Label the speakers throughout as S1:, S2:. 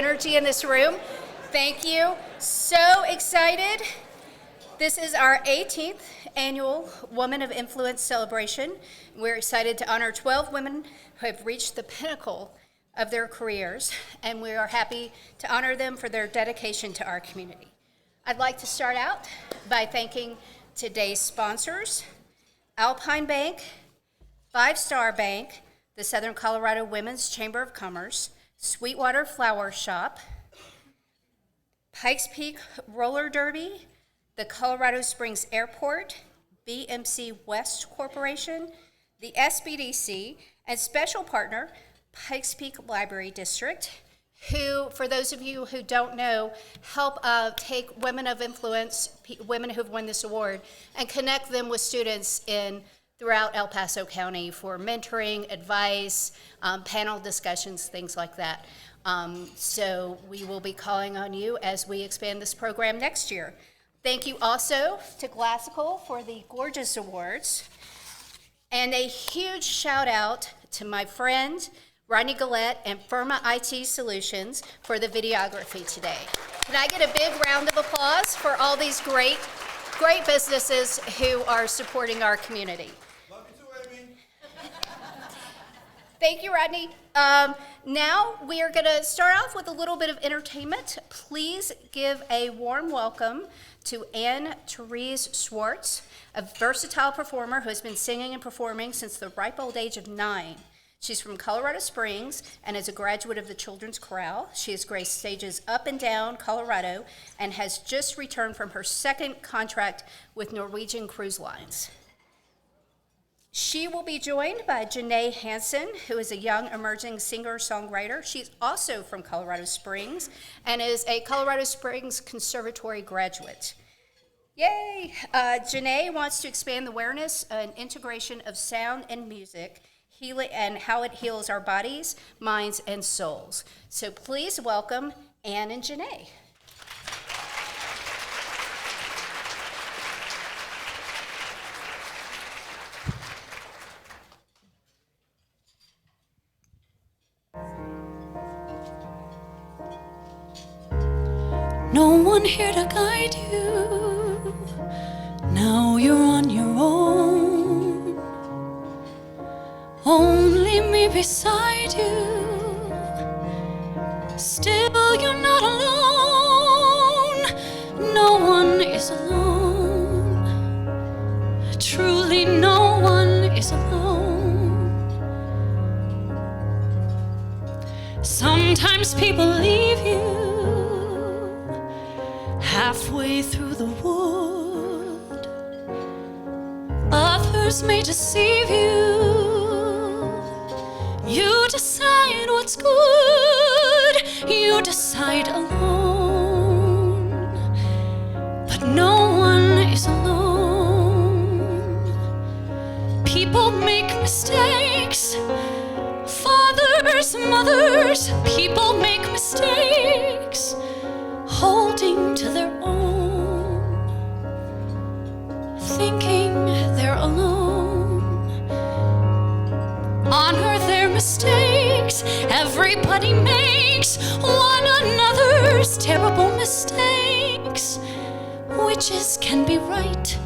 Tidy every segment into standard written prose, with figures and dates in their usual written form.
S1: energy in this room. Thank you. So excited. This is our 18th annual Woman of Influence celebration. We're excited to honor 12 women who have reached the pinnacle of their careers, and we are happy to honor them for their dedication to our community. I'd like to start out by thanking today's sponsors, Alpine Bank, Five Star Bank, the Southern Colorado Women's Chamber of Commerce, Sweetwater Flower Shop, Pikes Peak Roller Derby, the Colorado Springs Airport, BMC West Corporation, the SBDC, and special partner, Pikes Peak Library District, who, for those of you who don't know, help take women of influence, women who've won this award, and connect them with students throughout El Paso County for mentoring, advice, panel discussions, things like that. So we will be calling on you as we expand this program next year. Thank you also to Glassical for the gorgeous awards. And a huge shout out to my friend, Rodney Gillette and Firma IT Solutions for the videography today. Can I get a big round of applause for all these great businesses who are supporting our community?
S2: Love you too, Amy.
S1: Thank you, Rodney. Now we are going to start off with a little bit of entertainment. Please give a warm welcome to Anne-Therese Schwartz, a versatile performer who has been singing and performing since the ripe old age of 9. She's from Colorado Springs and is a graduate of the Children's Chorale. She has graced stages up and down Colorado and has just returned from her second contract with Norwegian Cruise Lines. She will be joined by Janae Hansen, who is a young emerging singer-songwriter. She's also from Colorado Springs and is a Colorado Springs Conservatory graduate. Yay! Janae wants to expand the awareness and integration of sound and music, and how it heals our bodies, minds, and souls. So please welcome Anne and Janae.
S3: No one here to guide you. Now you're on your own. Only me beside you. Still you're not alone. No one is alone. Truly no one is alone. Sometimes people leave you halfway through the wood. Others may deceive you. You decide what's good. You decide alone. But no one is alone. People make mistakes. Fathers, mothers, people make mistakes, holding to their own, thinking they're alone. Honor their mistakes. Everybody makes one another's terrible mistakes. Witches can be right.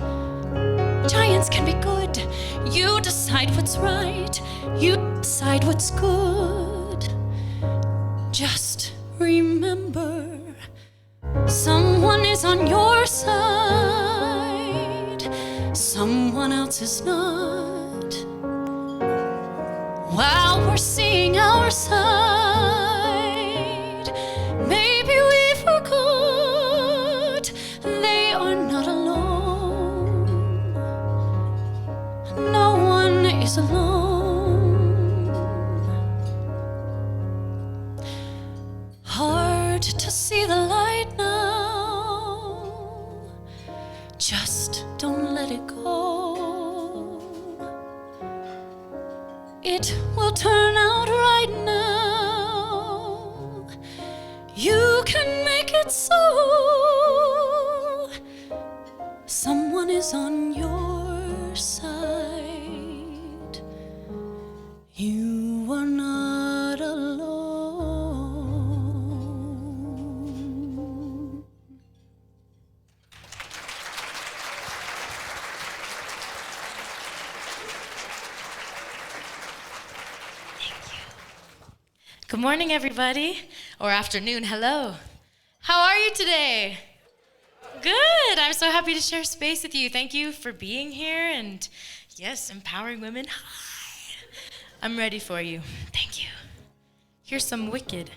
S3: Giants can be good. You decide what's right. You decide what's good. Just remember, someone is on your side, someone else is not. While we're seeing our side, maybe we forgot they are not alone. No one is alone. Hard to see the light now. Just don't let it go. It will turn out right now. You can make it so. Someone is on your side. You are not alone. Good morning, everybody. Or afternoon, hello. How are you today? Good. I'm so happy to share space with you. Thank you for being here and, yes, empowering women. Hi. I'm ready for you. Thank you. Here's some Wicked.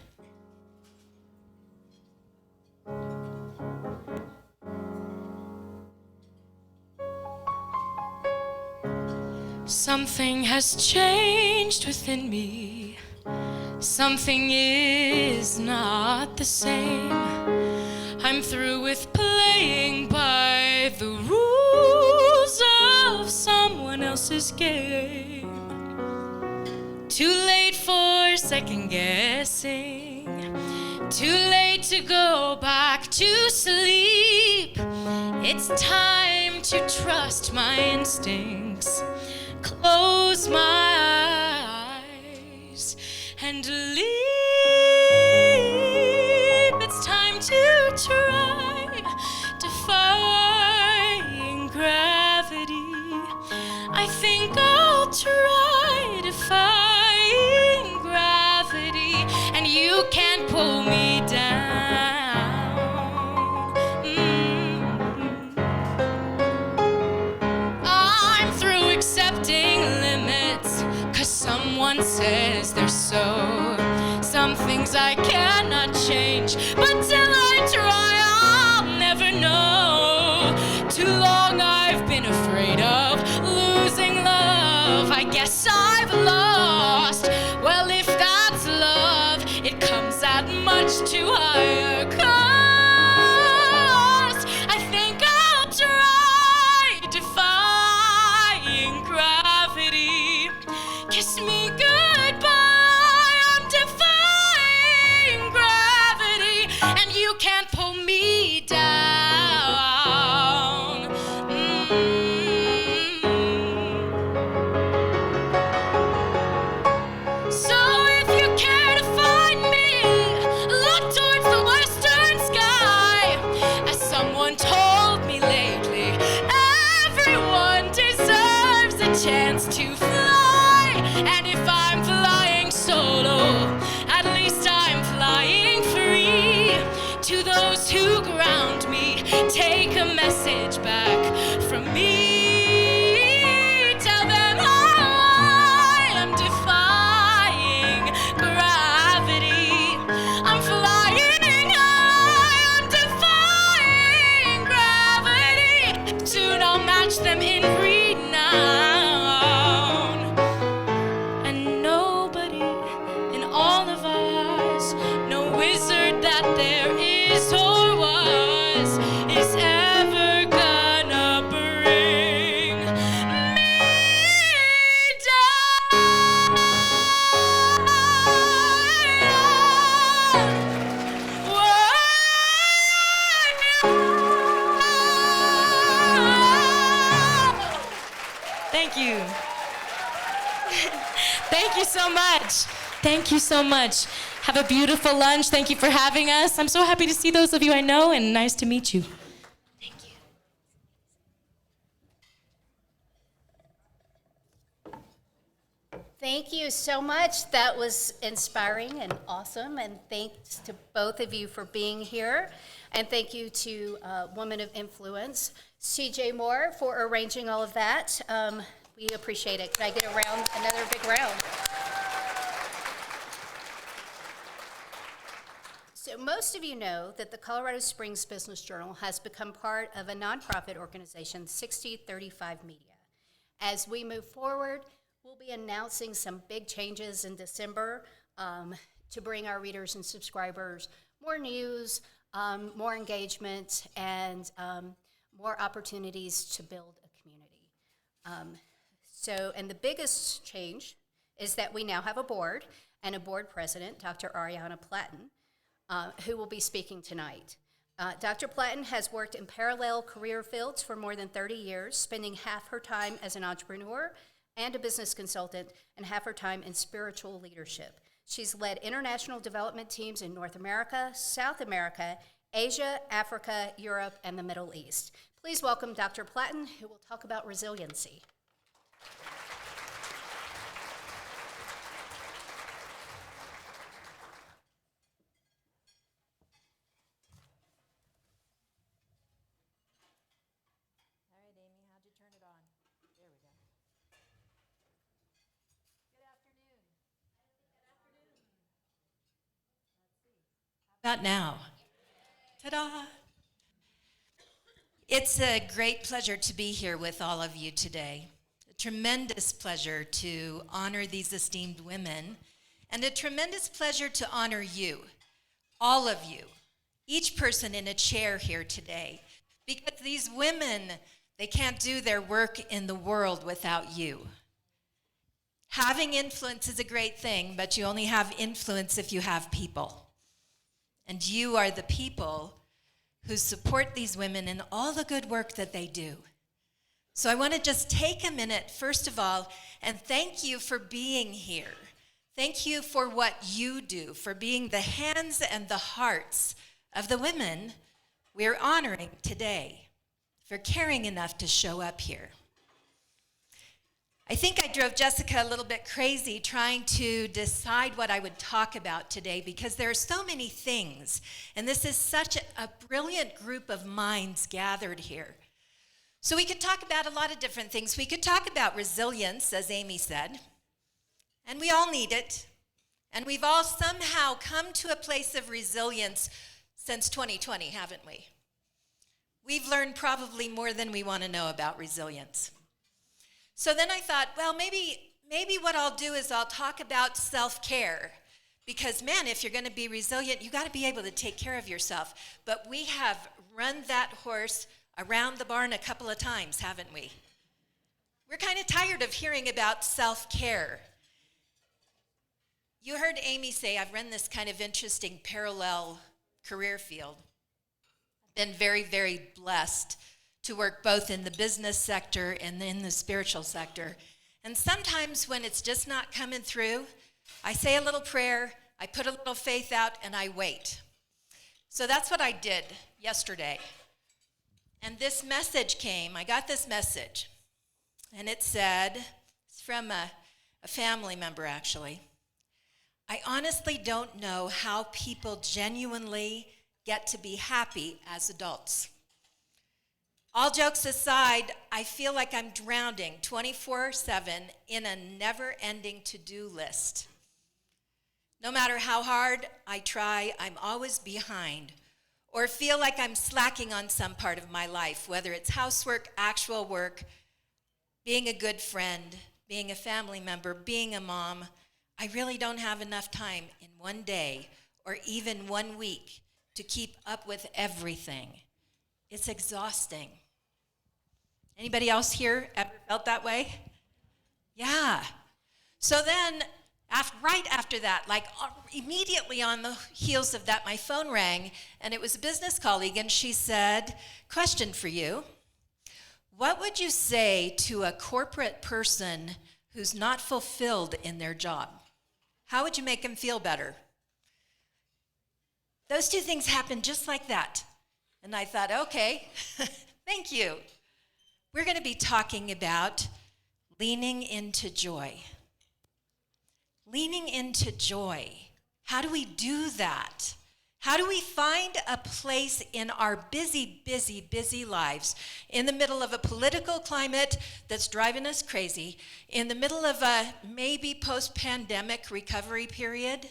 S3: Something has changed within me. Something is not the same. I'm through with playing by the rules of someone else's game. Too late for second guessing. Too late to go back to sleep. It's time to trust my instincts. Close my eyes and leap. It's time to try defying gravity. I think I'll try defying gravity, and you can't pull me down. I'm through accepting limits, 'cause someone says they're so. Some things I cannot change, but till I try, I'll never know. Too long I've been afraid of losing love. I guess I've lost. Well, if that's love, it comes at much too higher cost. I think I'll try defying gravity. Kiss me goodbye, I'm defying gravity, and you can't pull me down. So if you care to find me, look towards the western sky. As someone told me lately, everyone deserves a chance to fly. And if I'm flying solo, at least I'm flying free. To those who ground me, take a message back from me. Tell them I am defying gravity. I'm flying high, I'm defying gravity. Soon I'll match them in renown. And nobody in all of us, no wizard that there is or was, is ever gonna bring me down. Thank you. Thank you so much. Thank you so much. Have a beautiful lunch. Thank you for having us. I'm so happy to see those of you I know, and nice to meet you. Thank you.
S1: Thank you so much. That was inspiring and awesome, and thanks to both of you for being here. And thank you to Woman of Influence, CJ Moore, for arranging all of that. We appreciate it. Can I get a round, another big round? So most of you know that the Colorado Springs Business Journal has become part of a nonprofit organization, 6035 Media. As we move forward, we'll be announcing some big changes in December to bring our readers and subscribers more news, more engagement, and more opportunities to build a community. And the biggest change is that we now have a board and a board president, Dr. Ariana Platten, who will be speaking tonight. Dr. Platten has worked in parallel career fields for more than 30 years, spending half her time as an entrepreneur and a business consultant and half her time in spiritual leadership. She's led international development teams in North America, South America, Asia, Africa, Europe, and the Middle East. Please welcome Dr. Platten, who will talk about resiliency.
S2: About now. Ta-da! It's a great pleasure to be here with all of you today. A tremendous pleasure to honor these esteemed women, and a tremendous pleasure to honor you, all of you, each person in a chair here today, because these women, they can't do their work in the world without you. Having influence is a great thing, but you only have influence if you have people. And you are the people who support these women in all the good work that they do. So I want to just take a minute, first of all, and thank you for being here. Thank you for what you do, for being the hands and the hearts of the women we're honoring today, for caring enough to show up here. I think I drove Jessica a little bit crazy trying to decide what I would talk about today because there are so many things, and this is such a brilliant group of minds gathered here. So we could talk about a lot of different things. We could talk about resilience, as Amy said, and we all need it, and we've all somehow come to a place of resilience since 2020, haven't we? We've learned probably more than we want to know about resilience. So then I thought, well, maybe what I'll do is I'll talk about self-care. Because, man, if you're going to be resilient, you got to be able to take care of yourself. But we have run that horse around the barn a couple of times, haven't we? We're kind of tired of hearing about self-care. You heard Amy say, I've run this kind of interesting parallel career field. I've been very, very blessed to work both in the business sector and in the spiritual sector. And sometimes when it's just not coming through, I say a little prayer, I put a little faith out, and I wait. So that's what I did yesterday. And this message came, I got this message, and it said, it's from a family member actually, I honestly don't know how people genuinely get to be happy as adults. All jokes aside, I feel like I'm drowning 24/7 in a never-ending to-do list. No matter how hard I try, I'm always behind or feel like I'm slacking on some part of my life, whether it's housework, actual work, being a good friend, being a family member, being a mom. I really don't have enough time in one day or even 1 week to keep up with everything. It's exhausting. Anybody else here ever felt that way? Yeah. So then, right after that, like immediately on the heels of that, my phone rang, and it was a business colleague, and she said, question for you. What would you say to a corporate person who's not fulfilled in their job? How would you make them feel better? Those two things happened just like that. And I thought, okay, thank you. We're going to be talking about leaning into joy. Leaning into joy. How do we do that? How do we find a place in our busy, busy, busy lives, in the middle of a political climate that's driving us crazy, in the middle of a maybe post-pandemic recovery period,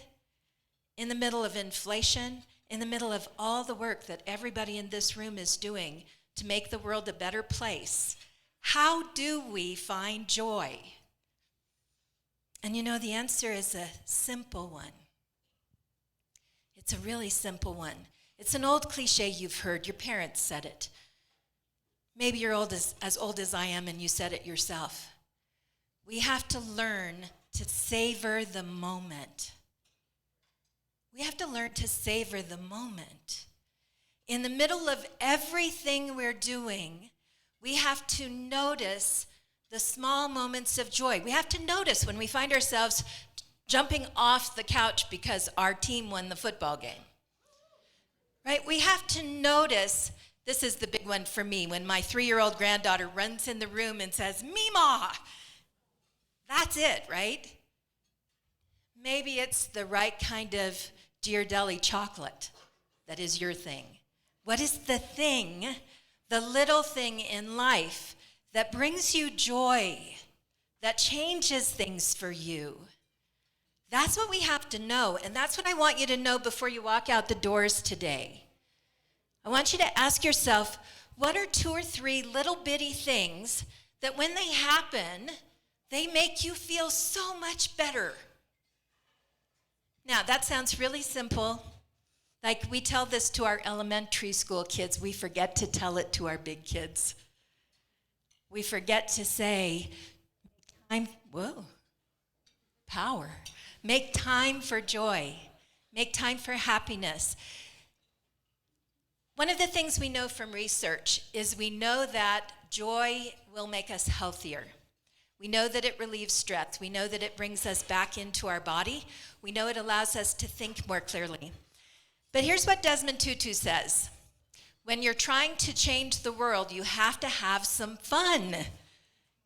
S2: in the middle of inflation, in the middle of all the work that everybody in this room is doing to make the world a better place? How do we find joy? And you know, the answer is a simple one. It's a really simple one. It's an old cliche you've heard. Your parents said it. Maybe you're as old as I am and you said it yourself. We have to learn to savor the moment. We have to learn to savor the moment. In the middle of everything we're doing, we have to notice the small moments of joy. We have to notice when we find ourselves jumping off the couch because our team won the football game. Right? We have to notice, this is the big one for me, when my 3-year-old granddaughter runs in the room and says, Mima! That's it, right? Maybe it's the right kind of Ghirardelli chocolate that is your thing. What is the thing, the little thing in life that brings you joy, that changes things for you, That's what we have to know, and that's what I want you to know before you walk out the doors today. I want you to ask yourself, what are 2 or 3 little bitty things that when they happen, they make you feel so much better? Now, that sounds really simple. Like we tell this to our elementary school kids, we forget to tell it to our big kids. We forget to say, power. Make time for joy. Make time for happiness. One of the things we know from research is we know that joy will make us healthier. We know that it relieves stress. We know that it brings us back into our body. We know it allows us to think more clearly. But here's what Desmond Tutu says. When you're trying to change the world, you have to have some fun.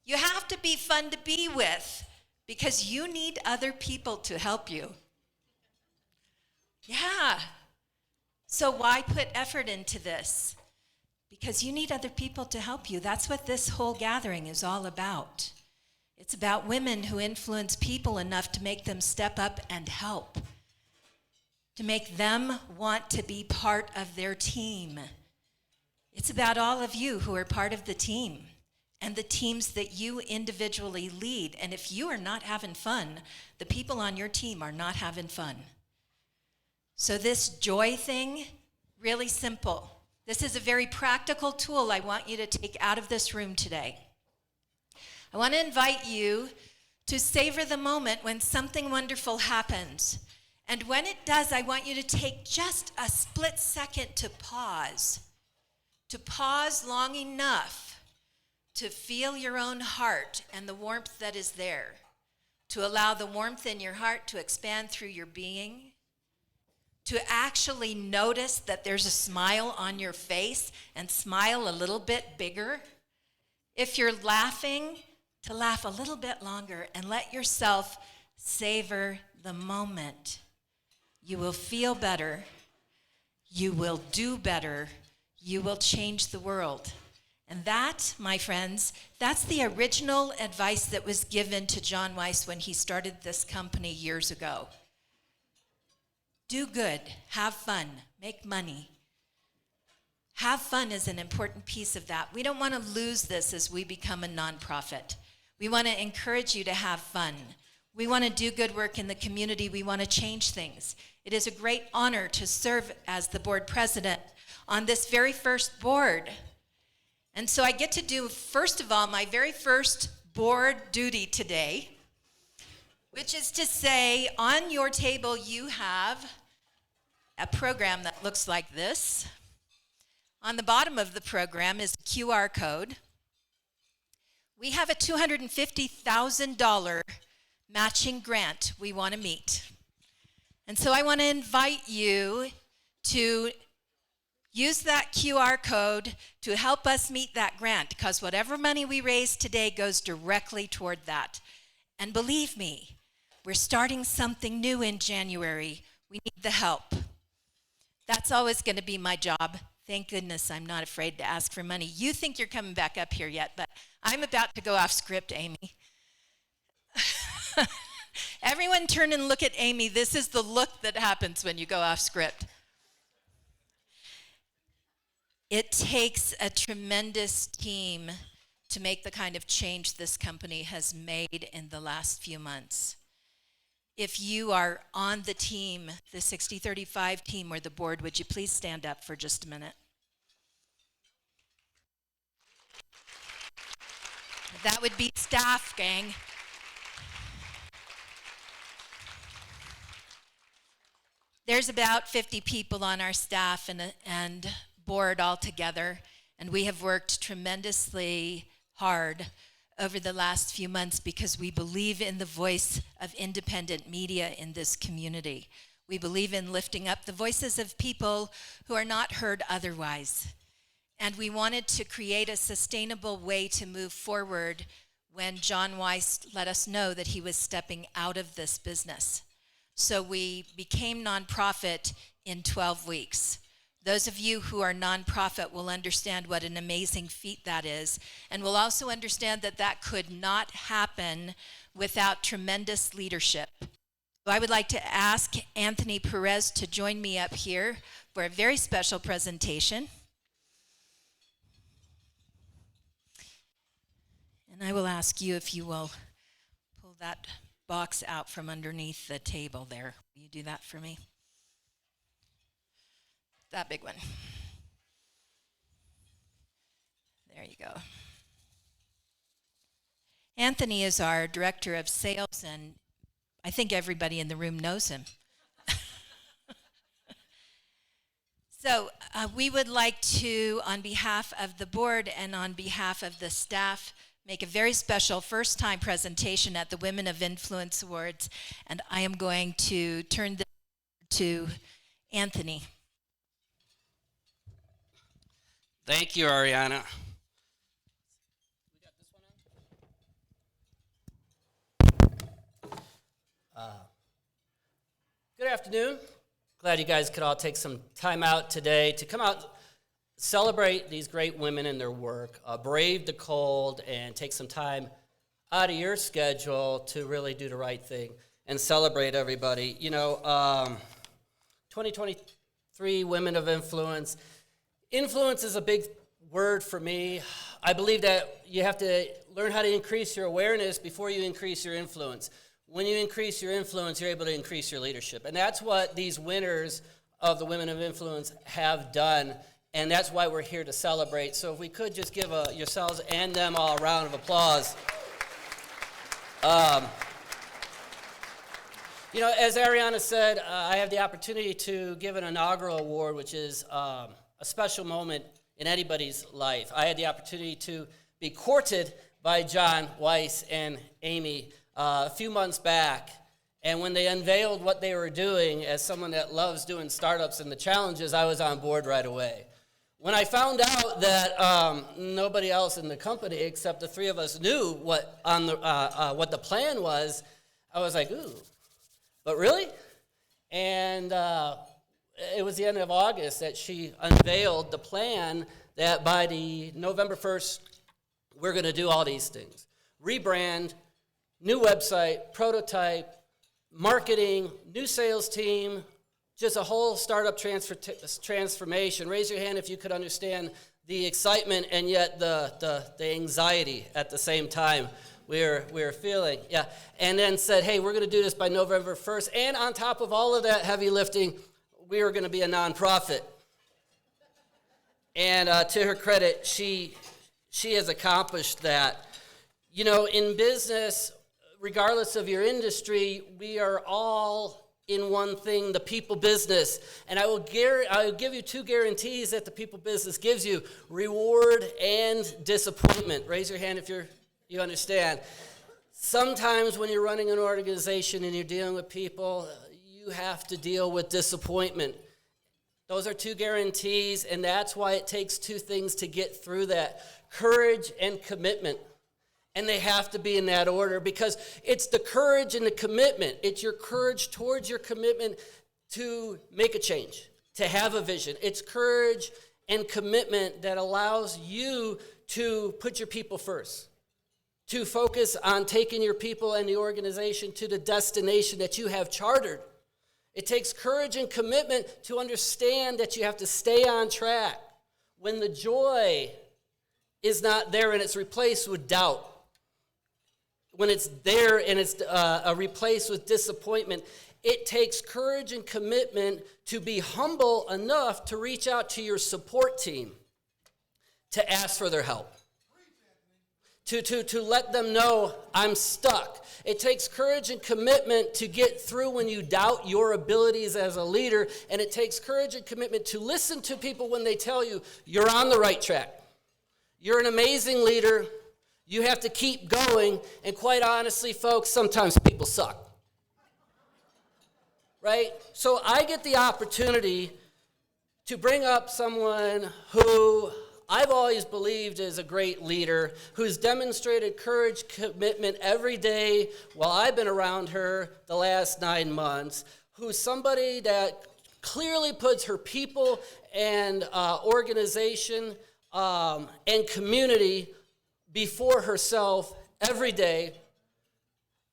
S2: You have to be fun to be with because you need other people to help you. Yeah. So why put effort into this? Because you need other people to help you. That's what this whole gathering is all about. It's about women who influence people enough to make them step up and help, to make them want to be part of their team. It's about all of you who are part of the team and the teams that you individually lead. And if you are not having fun, the people on your team are not having fun. So this joy thing, really simple. This is a very practical tool I want you to take out of this room today. I want to invite you to savor the moment when something wonderful happens. And when it does, I want you to take just a split second to pause long enough to feel your own heart and the warmth that is there, to allow the warmth in your heart to expand through your being, to actually notice that there's a smile on your face and smile a little bit bigger. If you're laughing, to laugh a little bit longer and let yourself savor the moment. You will feel better. You will do better. You will change the world. And that, my friends, that's the original advice that was given to John Weiss when he started this company years ago. Do good, have fun, make money. Have fun is an important piece of that. We don't want to lose this as we become a nonprofit. We want to encourage you to have fun. We want to do good work in the community. We want to change things. It is a great honor to serve as the board president on this very first board. And so I get to do, first of all, my very first board duty today, which is to say, on your table you have a program that looks like this. On the bottom of the program is a QR code. We have a $250,000 matching grant we want to meet. And so I want to invite you to use that QR code to help us meet that grant, because whatever money we raise today goes directly toward that. And believe me, we're starting something new in January. We need the help. That's always going to be my job. Thank goodness I'm not afraid to ask for money. You think you're coming back up here yet, but I'm about to go off script, Amy. Everyone turn and look at Amy. This is the look that happens when you go off script. It takes a tremendous team to make the kind of change this company has made in the last few months. If you are on the team, the 6035 team or the board, would you please stand up for just a minute? That would be staff, gang. There's about 50 people on our staff and board altogether, and we have worked tremendously hard over the last few months because we believe in the voice of independent media in this community. We believe in lifting up the voices of people who are not heard otherwise. And we wanted to create a sustainable way to move forward when John Weiss let us know that he was stepping out of this business. So we became nonprofit in 12 weeks. Those of you who are nonprofit will understand what an amazing feat that is, and will also understand that that could not happen without tremendous leadership. I would like to ask Anthony Perez to join me up here for a very special presentation. And I will ask you if you will pull that box out from underneath the table there. Will you do that for me? That big one. There you go. Anthony is our director of sales, and I think everybody in the room knows him. So we would like to, on behalf of the board and on behalf of the staff, make a very special first-time presentation at the Women of Influence Awards, and I am going to turn this to Anthony.
S4: Thank you, Ariana. Good afternoon. Glad you guys could all take some time out today to come out, celebrate these great women and their work, brave the cold, and take some time out of your schedule to really do the right thing and celebrate everybody. You know, 2023 Women of Influence. Influence is a big word for me. I believe that you have to learn how to increase your awareness before you increase your influence. When you increase your influence, you're able to increase your leadership. And that's what these winners of the Women of Influence have done, and that's why we're here to celebrate. So if we could just give yourselves and them all a round of applause. You know, as Ariana said, I have the opportunity to give an inaugural award, which is a special moment in anybody's life. I had the opportunity to be courted by John Weiss and Amy a few months back, and when they unveiled what they were doing, as someone that loves doing startups and the challenges, I was on board right away. When I found out that nobody else in the company except the three of us knew what the plan was, I was like, ooh, but really? And it was the end of August that she unveiled the plan that by the November 1st, we're going to do all these things. Rebrand, new website, prototype, marketing, new sales team, just a whole startup transformation. Raise your hand if you could understand the excitement and yet the anxiety at the same time we're feeling. Yeah, and then said, hey, we're going to do this by November 1st. And on top of all of that heavy lifting, we were going to be a nonprofit. And to her credit, she has accomplished that. You know, in business, regardless of your industry, we are all in one thing, the people business. And I will give you two guarantees that the people business gives you: reward and disappointment. Raise your hand if you understand. Sometimes when you're running an organization and you're dealing with people, you have to deal with disappointment. Those are two guarantees, and that's why it takes two things to get through that: courage and commitment. And they have to be in that order, because it's the courage and the commitment. It's your courage towards your commitment to make a change, to have a vision. It's courage and commitment that allows you to put your people first, to focus on taking your people and the organization to the destination that you have chartered. It takes courage and commitment to understand that you have to stay on track when the joy is not there and it's replaced with doubt. When it's there and it's replaced with disappointment, it takes courage and commitment to be humble enough to reach out to your support team to ask for their help, to let them know I'm stuck. It takes courage and commitment to get through when you doubt your abilities as a leader, and it takes courage and commitment to listen to people when they tell you you're on the right track. You're an amazing leader. You have to keep going, and quite honestly, folks, sometimes people suck, right? So I get the opportunity to bring up someone who I've always believed is a great leader, who's demonstrated courage, commitment every day while I've been around her the last 9 months, who's somebody that clearly puts her people and organization and community before herself every day.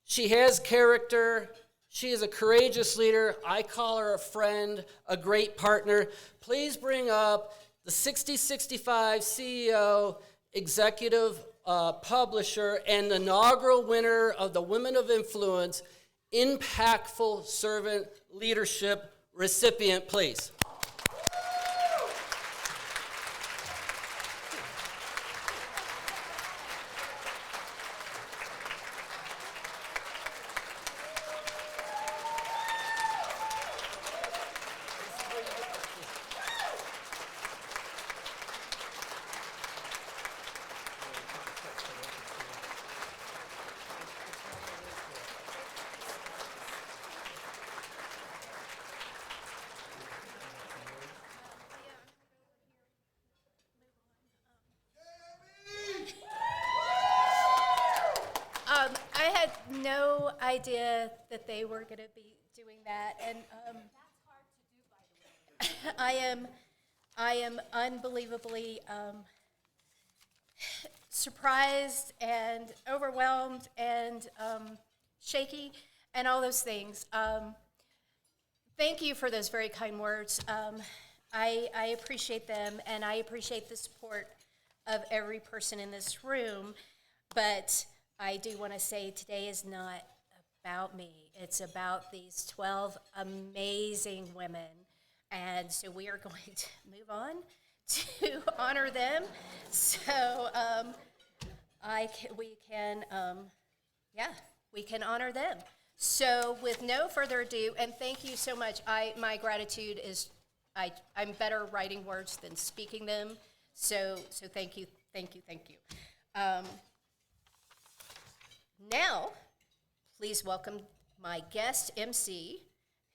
S4: She has character. She is a courageous leader. I call her a friend, a great partner. Please bring up the 6065 CEO, executive publisher, and inaugural winner of the Women of Influence Impactful Servant Leadership recipient, please.
S1: I had no idea that they were going to be doing that, and that's hard to do, by the way. I am unbelievably surprised and overwhelmed and shaky and all those things. Thank you for those very kind words. I appreciate them, and I appreciate the support of every person in this room, but I do want to say today is not about me. It's about these 12 amazing women, and so we are going to move on to honor them. So we can honor them. So with no further ado, and thank you so much. My gratitude is I'm better writing words than speaking them. So thank you. Now, please welcome my guest MC,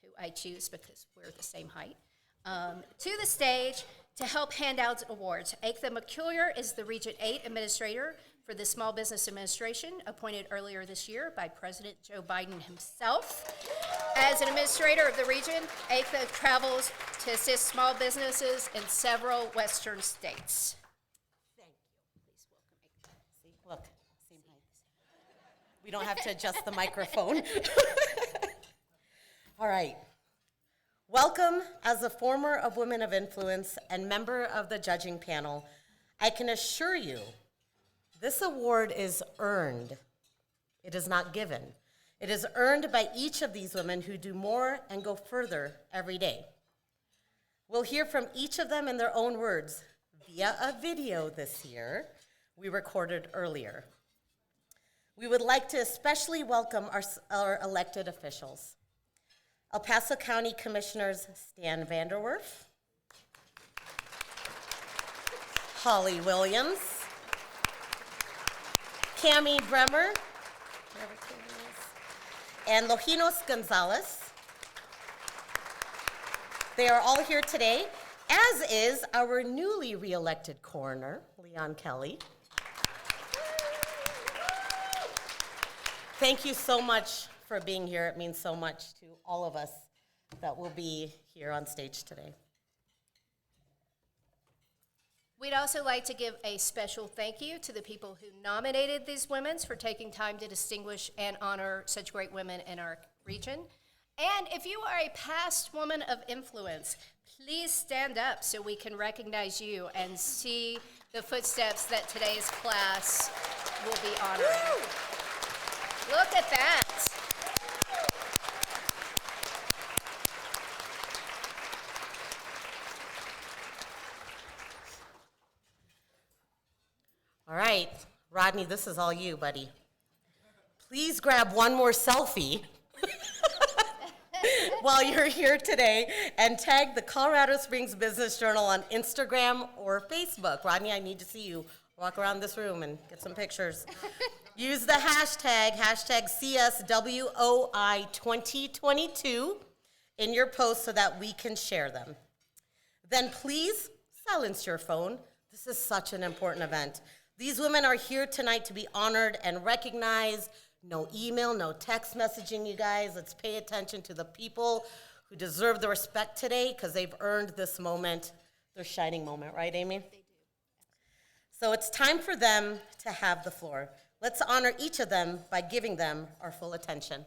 S1: who I choose because we're the same height, to the stage to help hand out awards. Aitha McCuller is the Region 8 Administrator for the Small Business Administration, appointed earlier this year by President Joe Biden himself. As an administrator of the region, Aitha travels to assist small businesses in several western states.
S5: Thank you. Please welcome Aitha. See, look, same height. We don't have to adjust the microphone. All right. Welcome. As a former of Women of Influence and member of the judging panel, I can assure you this award is earned. It is not given. It is earned by each of these women who do more and go further every day. We'll hear from each of them in their own words via a video this year we recorded earlier. We would like to especially welcome our elected officials. El Paso County Commissioners Stan Vanderwerf, Holly Williams, Cami Bremer, and Lojinos Gonzalez. They are all here today, as is our newly re-elected coroner, Leon Kelly. Thank you so much for being here. It means so much to all of us that will be here on stage today.
S1: We'd also like to give a special thank you to the people who nominated these women for taking time to distinguish and honor such great women in our region. And if you are a past woman of influence, please stand up so we can recognize you and see the footsteps that today's class will be honoring. Woo! Look at that.
S5: All right, Rodney, this is all you, buddy. Please grab one more selfie while you're here today and tag the Colorado Springs Business Journal on Instagram or Facebook. Rodney, I need to see you walk around this room and get some pictures. Use the hashtag CSWOI2022 in your post so that we can share them. Then please silence your phone. This is such an important event. These women are here tonight to be honored and recognized. No email, no text messaging, you guys. Let's pay attention to the people who deserve the respect today because they've earned this moment, their shining moment, right, Amy? They do. So it's time for them to have the floor. Let's honor each of them by giving them our full attention.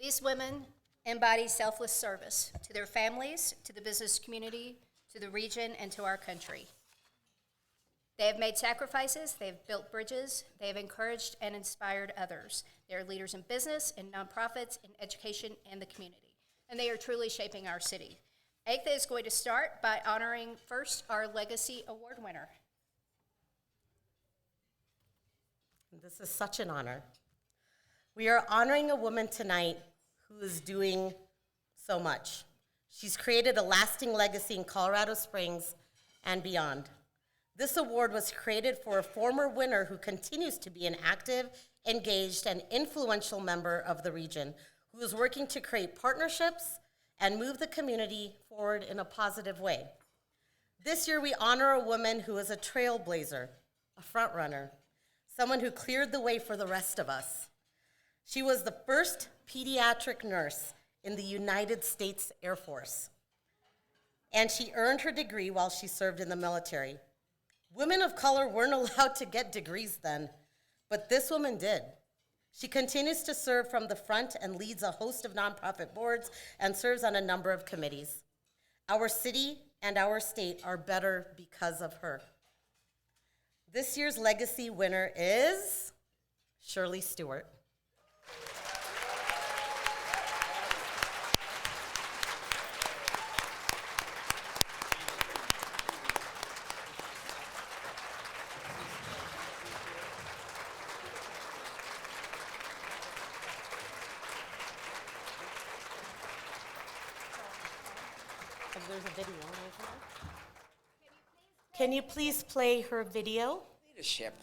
S1: These women embody selfless service to their families, to the business community, to the region, and to our country. They have made sacrifices, they have built bridges, they have encouraged and inspired others. They are leaders in business, in nonprofits, in education, and the community. And they are truly shaping our city. AICTA is going to start by honoring first our Legacy Award winner.
S5: This is such an honor. We are honoring a woman tonight who is doing so much. She's created a lasting legacy in Colorado Springs and beyond. This award was created for a former winner who continues to be an active, engaged, and influential member of the region, who is working to create partnerships and move the community forward in a positive way. This year, we honor a woman who is a trailblazer, a front runner, someone who cleared the way for the rest of us. She was the first pediatric nurse in the United States Air Force, and she earned her degree while she served in the military. Women of color weren't allowed to get degrees then, but this woman did. She continues to serve from the front and leads a host of nonprofit boards and serves on a number of committees. Our city and our state are better because of her. This year's legacy winner is Shirley Stewart. There's a video. Can you please play her video?
S6: Leadership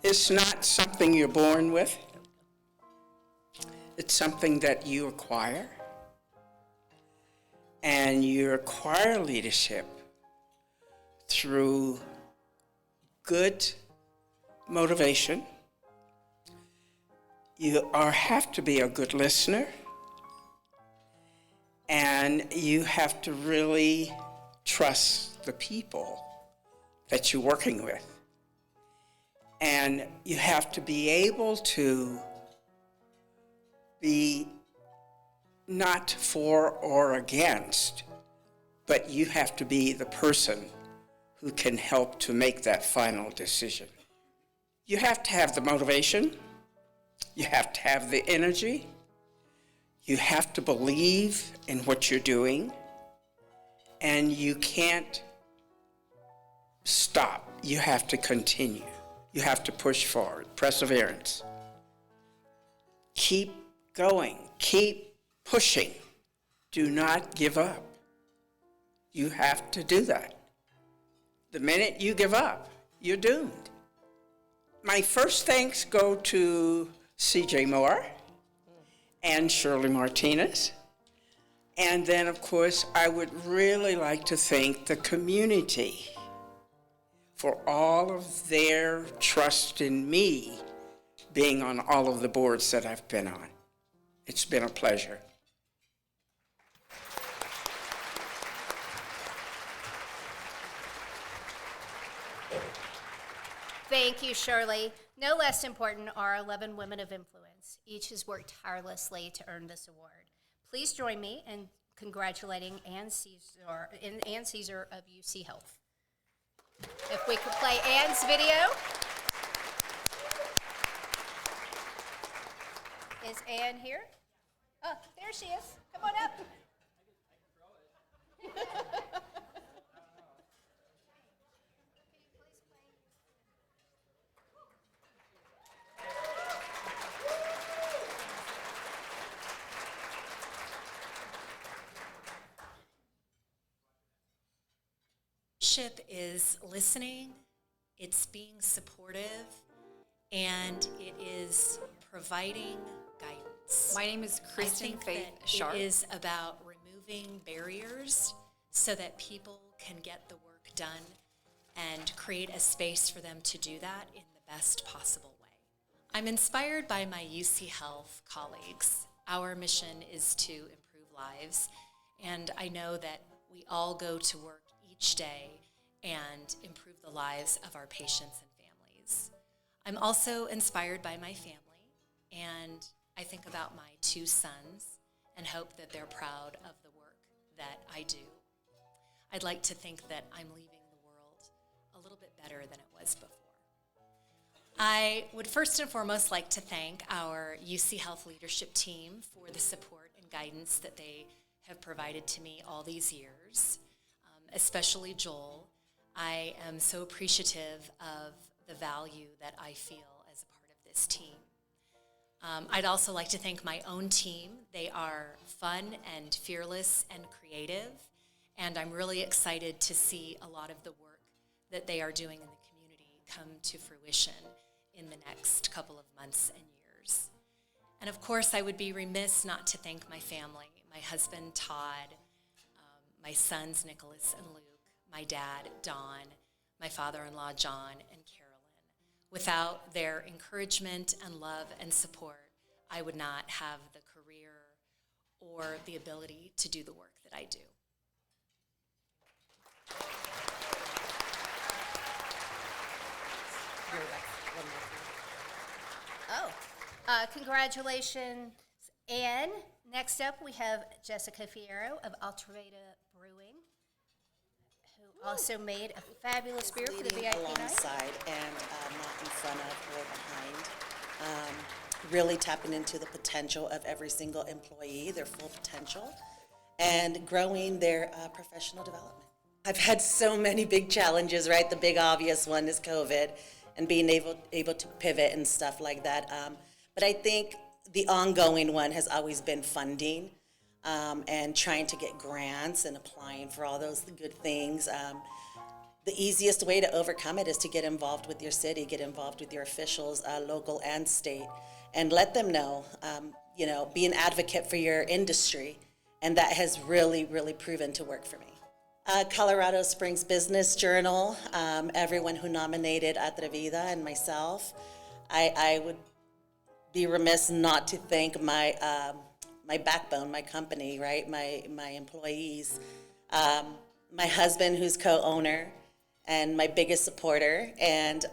S6: is not something you're born with. It's something that you acquire. And you acquire leadership through good motivation. You have to be a good listener. And you have to really trust the people that you're working with. And you have to be able to be not for or against, but you have to be the person who can help to make that final decision. You have to have the motivation. You have to have the energy. You have to believe in what you're doing, and you can't stop. You have to continue. You have to push forward. Perseverance. Keep going. Keep pushing. Do not give up. You have to do that. The minute you give up, you're doomed. My first thanks go to CJ Moore and Shirley Martinez. And then, of course, I would really like to thank the community for all of their trust in me being on all of the boards that I've been on. It's been a pleasure.
S1: Thank you, Shirley. No less important are 11 women of influence. Each has worked tirelessly to earn this award. Please join me in congratulating Ann Caesar of UC Health. If we could play Ann's video. Is Ann here? Oh, there she is. Come on up.
S7: Leadership is listening, it's being supportive, and it is providing guidance.
S8: My name is Kristen
S7: I think
S8: Faith
S7: that
S8: Sharp.
S7: It is about removing barriers so that people can get the work done and create a space for them to do that in the best possible way. I'm inspired by my UC Health colleagues. Our mission is to improve lives, and I know that we all go to work each day and improve the lives of our patients and families. I'm also inspired by my family, and I think about my 2 sons and hope that they're proud of the work that I do. I'd like to think that I'm leaving the world a little bit better than it was before. I would first and foremost like to thank our UC Health leadership team for the support and guidance that they have provided to me all these years, especially Joel. I am so appreciative of the value that I feel as a part of this team. I'd also like to thank my own team. They are fun and fearless and creative, and I'm really excited to see a lot of the work that they are doing in the community come to fruition in the next couple of months and years. And of course, I would be remiss not to thank my family, my husband, Todd, my sons, Nicholas and Luke, my dad, Don, my father-in-law, John, and Carolyn. Without their encouragement and love and support, I would not have the career or the ability to do the work that I do.
S1: Congratulations, Anne. Next up, we have Jessica Fierro of Altaveta Brewing, who also made a fabulous beer for the
S8: Leading
S1: VIP night.
S8: alongside and not in front of or behind. Really tapping into the potential of every single employee, their full potential, and growing their professional development. I've had so many big challenges, right? The big obvious one is COVID and being able to pivot and stuff like that. But I think the ongoing one has always been funding and trying to get grants and applying for all those good things. The easiest way to overcome it is to get involved with your city, get involved with your officials, local and state, and let them know, be an advocate for your industry. And that has really, really proven to work for me. Colorado Springs Business Journal, everyone who nominated Atrevida and myself. I would be remiss not to thank my backbone, my company, right? My employees, my husband who's co-owner and my biggest supporter, and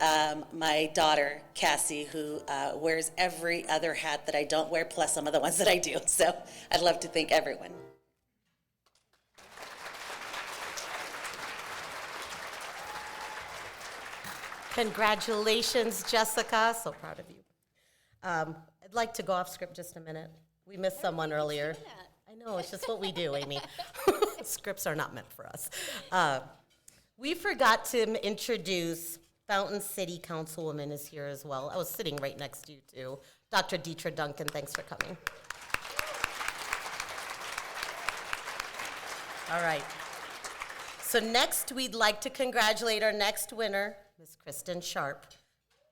S8: my daughter, Cassie, who wears every other hat that I don't wear, plus some of the ones that I do. So I'd love to thank everyone.
S5: Congratulations, Jessica. So proud of you. I'd like to go off script just a minute. We missed someone earlier. I know, it's just what we do, Amy. Scripts are not meant for us. We forgot to introduce Fountain City Councilwoman is here as well. I was sitting right next to you, too. Dr. Deetra Duncan, thanks for coming. All right. So next, we'd like to congratulate our next winner, Ms. Kristen Sharp,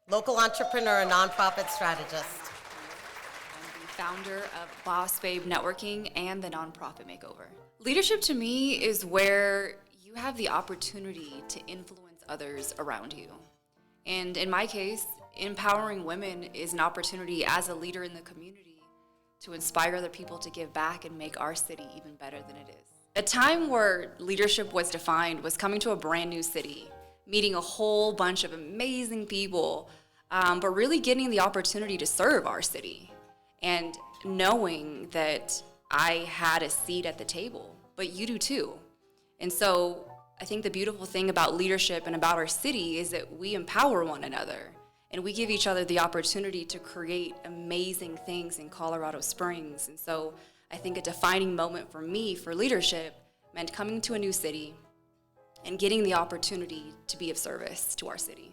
S5: local entrepreneur and nonprofit strategist.
S9: I'm the founder of Boss Babe Networking and the Nonprofit Makeover. Leadership to me is where you have the opportunity to influence others around you. And in my case, empowering women is an opportunity as a leader in the community to inspire other people to give back and make our city even better than it is. A time where leadership was defined was coming to a brand new city, meeting a whole bunch of amazing people, but really getting the opportunity to serve our city and knowing that I had a seat at the table, but you do too. And so I think the beautiful thing about leadership and about our city is that we empower one another and we give each other the opportunity to create amazing things in Colorado Springs. And so I think a defining moment for me for leadership meant coming to a new city and getting the opportunity to be of service to our city.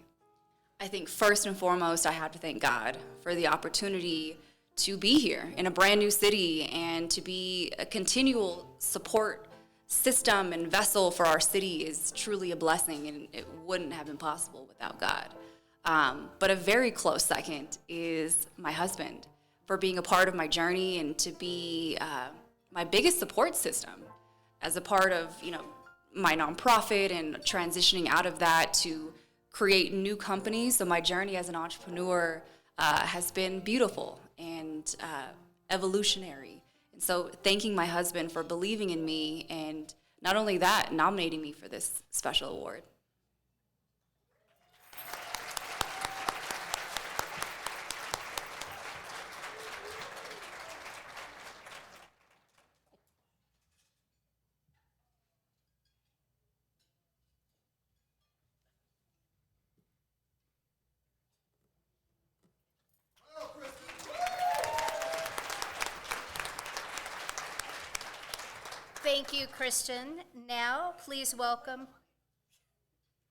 S9: I think first and foremost, I have to thank God for the opportunity to be here in a brand new city and to be a continual support system and vessel for our city is truly a blessing, and it wouldn't have been possible without God. But a very close second is my husband for being a part of my journey and to be my biggest support system as a part of, my nonprofit and transitioning out of that to create new companies. So my journey as an entrepreneur has been beautiful and evolutionary. And so thanking my husband for believing in me and not only that, nominating me for this special award.
S1: Thank you, Kristen. Now, please welcome.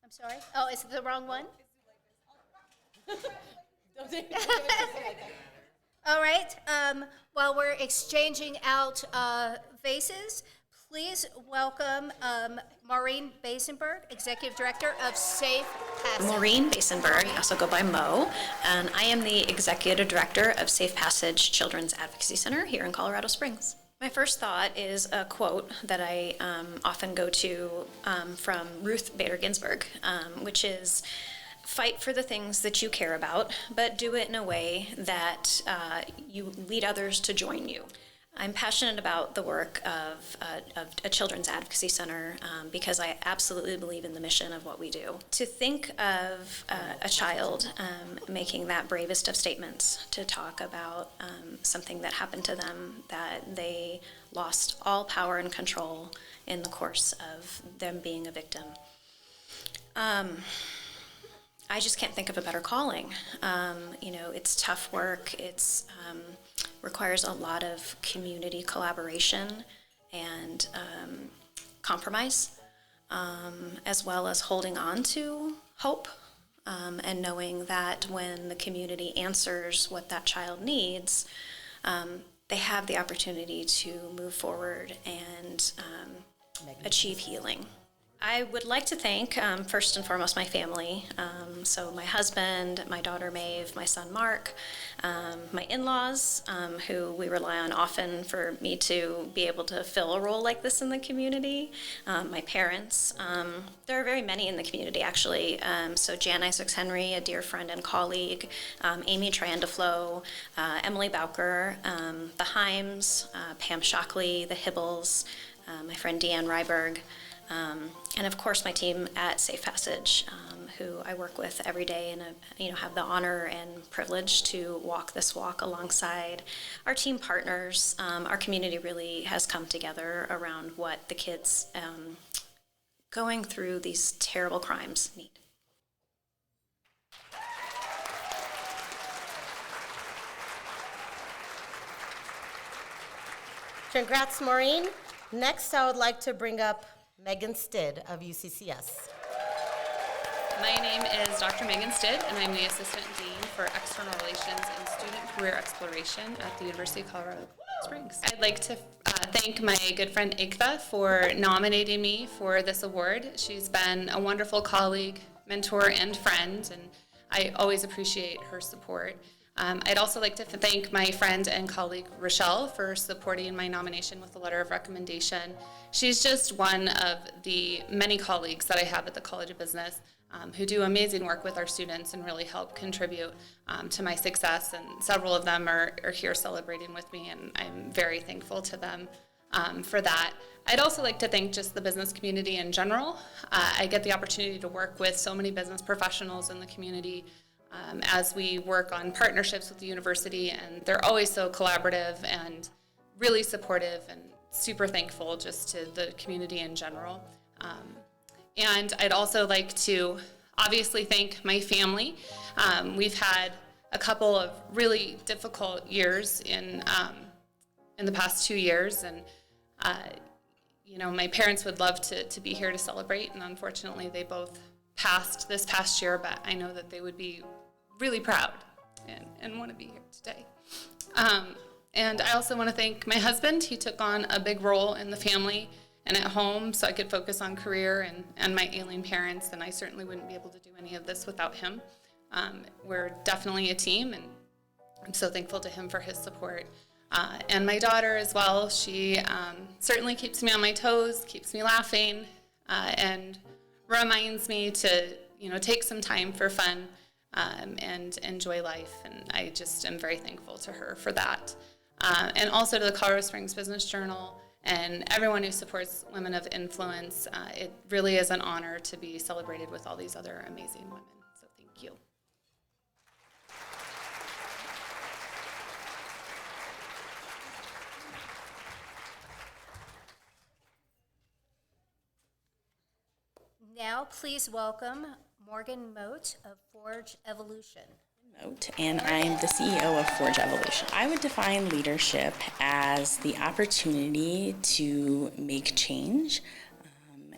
S1: I'm sorry. Oh, is it the wrong one? All right. While we're exchanging out vases, please welcome Maureen Basenberg, Executive Director of Safe Passage.
S10: Maureen Basenberg, I also go by Mo, and I am the Executive Director of Safe Passage Children's Advocacy Center here in Colorado Springs. My first thought is a quote that I often go to from Ruth Bader Ginsburg, which is, fight for the things that you care about, but do it in a way that you lead others to join you. I'm passionate about the work of a children's advocacy center because I absolutely believe in the mission of what we do. To think of a child making that bravest of statements, to talk about something that happened to them, that they lost all power and control in the course of them being a victim. I just can't think of a better calling. It's tough work. It's requires a lot of community collaboration and compromise, as well as holding on to hope and knowing that when the community answers what that child needs, they have the opportunity to move forward and achieve healing. I would like to thank, first and foremost, my family. So my husband, my daughter Maeve, my son Mark, my in-laws, who we rely on often for me to be able to fill a role like this in the community, my parents. There are very many in the community, actually. So Jan Isaacs Henry, a dear friend and colleague, Amy Triandaflo, Emily Bowker, the Himes, Pam Shockley, the Hibbles, my friend Deanne Ryberg, and of course my team at Safe Passage, who I work with every day and have the honor and privilege to walk this walk alongside our team partners. Our community really has come together around what the kids going through these terrible crimes need.
S5: Congrats, Maureen. Next, I would like to bring up Megan Stidd of UCCS.
S11: My name is Dr. Megan Stidd, and I'm the Assistant Dean for External Relations and Student Career Exploration at the University of Colorado Springs. I'd like to thank my good friend Igtha for nominating me for this award. She's been a wonderful colleague, mentor, and friend, and I always appreciate her support. I'd also like to thank my friend and colleague Rochelle for supporting my nomination with a letter of recommendation. She's just one of the many colleagues that I have at the College of Business who do amazing work with our students and really help contribute to my success, and several of them are here celebrating with me, and I'm very thankful to them for that. I'd also like to thank just the business community in general. I get the opportunity to work with so many business professionals in the community as we work on partnerships with the university, and they're always so collaborative and really supportive, and super thankful just to the community in general. And I'd also like to obviously thank my family. We've had a couple of really difficult years in the past 2 years, and my parents would love to be here to celebrate, and unfortunately they both passed this past year, but I know that they would be really proud and want to be here today. And I also want to thank my husband. He took on a big role in the family and at home so I could focus on career and my ailing parents, and I certainly wouldn't be able to do any of this without him. We're definitely a team, and I'm so thankful to him for his support. And my daughter as well, she certainly keeps me on my toes, keeps me laughing, and reminds me to take some time for fun and enjoy life, and I just am very thankful to her for that. And also to the Colorado Springs Business Journal and everyone who supports Women of Influence. It really is an honor to be celebrated with all these other amazing women, so thank you.
S1: Now, please welcome Morgan Moat of Forge Evolution.
S12: And I'm the CEO of Forge Evolution. I would define leadership as the opportunity to make change.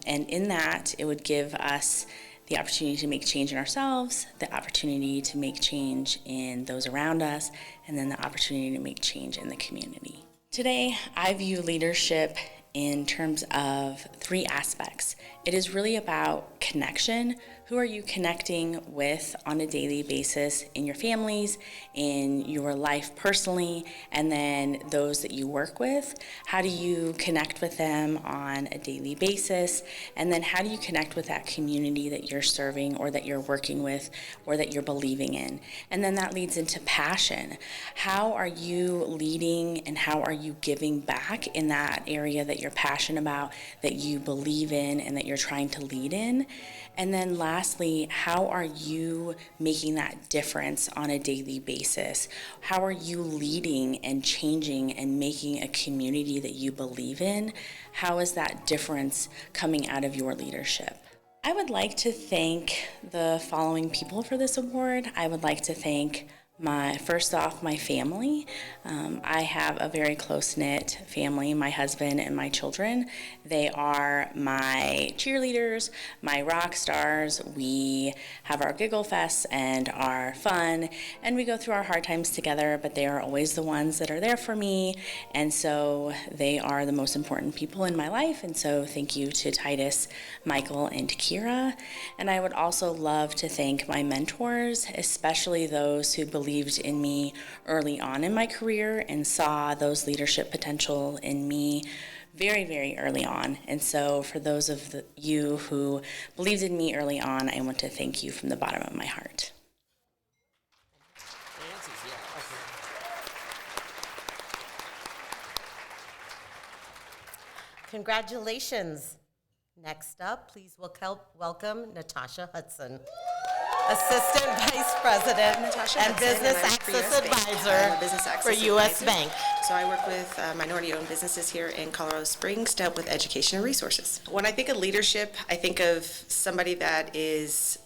S12: And in that, it would give us the opportunity to make change in ourselves, the opportunity to make change in those around us, and then the opportunity to make change in the community. Today, I view leadership in terms of 3 aspects. It is really about connection. Who are you connecting with on a daily basis in your families, in your life personally, and then those that you work with? How do you connect with them on a daily basis? And then how do you connect with that community that you're serving or that you're working with or that you're believing in? And then that leads into passion. How are you leading and how are you giving back in that area that you're passionate about, that you believe in, and that you're trying to lead in? And then lastly, how are you making that difference on a daily basis? How are you leading and changing and making a community that you believe in? How is that difference coming out of your leadership? I would like to thank the following people for this award. I would like to thank first off, my family. I have a very close-knit family, my husband and my children. They are my cheerleaders, my rock stars. We have our giggle fests and our fun, and we go through our hard times together, but they are always the ones that are there for me, and so they are the most important people in my life, and so thank you to Titus, Michael, and Kira. And I would also love to thank my mentors, especially those who believed in me early on in my career and saw those leadership potential in me very, very early on. And so for those of you who believed in me early on, I want to thank you from the bottom of my heart.
S5: Congratulations. Next up, please welcome Natasha Hudson, Assistant Vice President and Business Access Advisor for U.S. Bank.
S13: So I work with minority-owned businesses here in Colorado Springs to help with education and resources. When I think of leadership, I think of somebody that is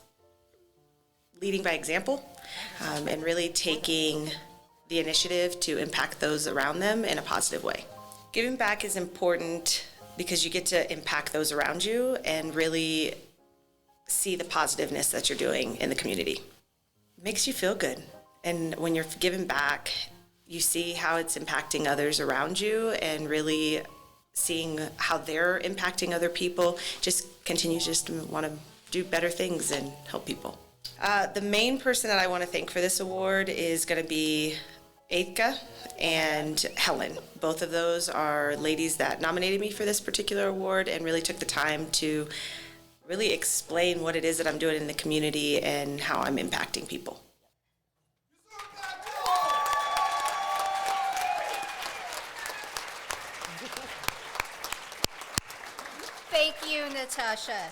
S13: leading by example and really taking the initiative to impact those around them in a positive way. Giving back is important because you get to impact those around you and really see the positiveness that you're doing in the community. It makes you feel good. And when you're giving back, you see how it's impacting others around you, and really seeing how they're impacting other people just continues just to want to do better things and help people. The main person that I want to thank for this award is going to be Aika and Helen. Both of those are ladies that nominated me for this particular award and really took the time to really explain what it is that I'm doing in the community and how I'm impacting people.
S1: Thank you, Natasha.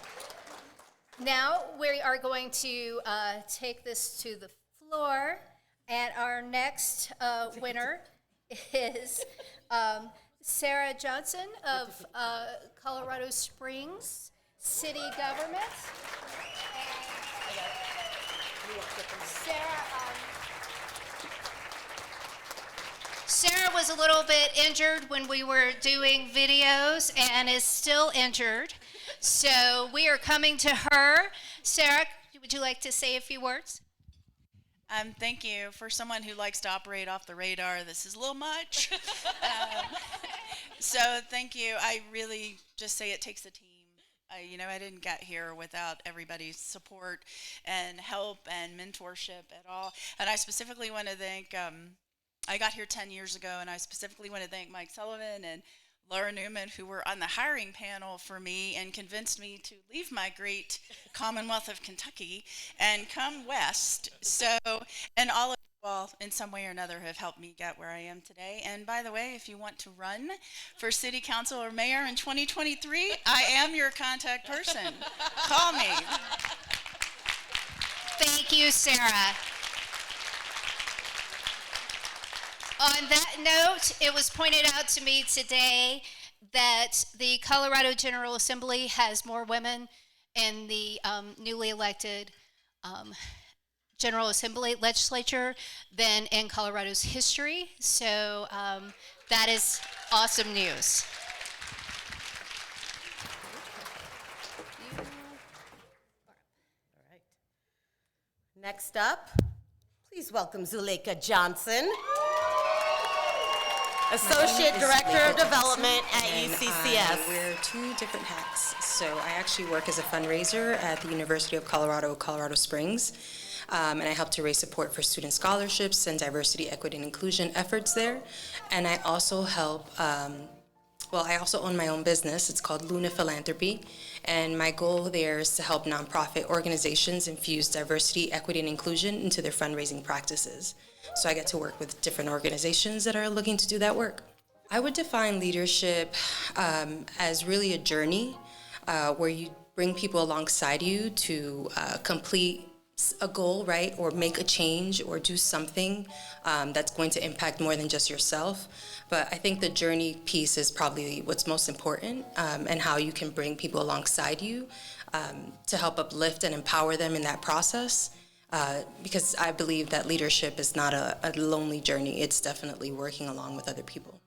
S1: Now we are going to take this to the floor, and our next winner is Sarah Johnson of Colorado Springs City Government. Sarah was a little bit injured when we were doing videos and is still injured. So we are coming to her. Sarah, would you like to say a few words?
S14: Thank you. For someone who likes to operate off the radar, this is a little much. So thank you. I really just say it takes a team. I didn't get here without everybody's support and help and mentorship at all. And I specifically want to thank, I got here 10 years ago, and I specifically want to thank Mike Sullivan and Laura Newman, who were on the hiring panel for me and convinced me to leave my great Commonwealth of Kentucky and come west. So, and all of you all in some way or another have helped me get where I am today. And by the way, if you want to run for city council or mayor in 2023, I am your contact person. Call me.
S1: Thank you, Sarah. On that note, it was pointed out to me today that the Colorado General Assembly has more women in the newly elected General Assembly legislature than in Colorado's history. So that is awesome news.
S5: Next up, please welcome Zuleika Johnson, Associate Director of Development at UCCS.
S15: I wear two different hats. So I actually work as a fundraiser at the University of Colorado, Colorado Springs. And I help to raise support for student scholarships and diversity, equity, and inclusion efforts there. And I also help, I also own my own business. It's called Luna Philanthropy. And my goal there is to help nonprofit organizations infuse diversity, equity, and inclusion into their fundraising practices. So I get to work with different organizations that are looking to do that work. I would define leadership as really a journey where you bring people alongside you to complete a goal, right, or make a change or do something that's going to impact more than just yourself. But I think the journey piece is probably what's most important, and how you can bring people alongside you to help uplift and empower them in that process. Because I believe that leadership is not a lonely journey. It's definitely working along with other people.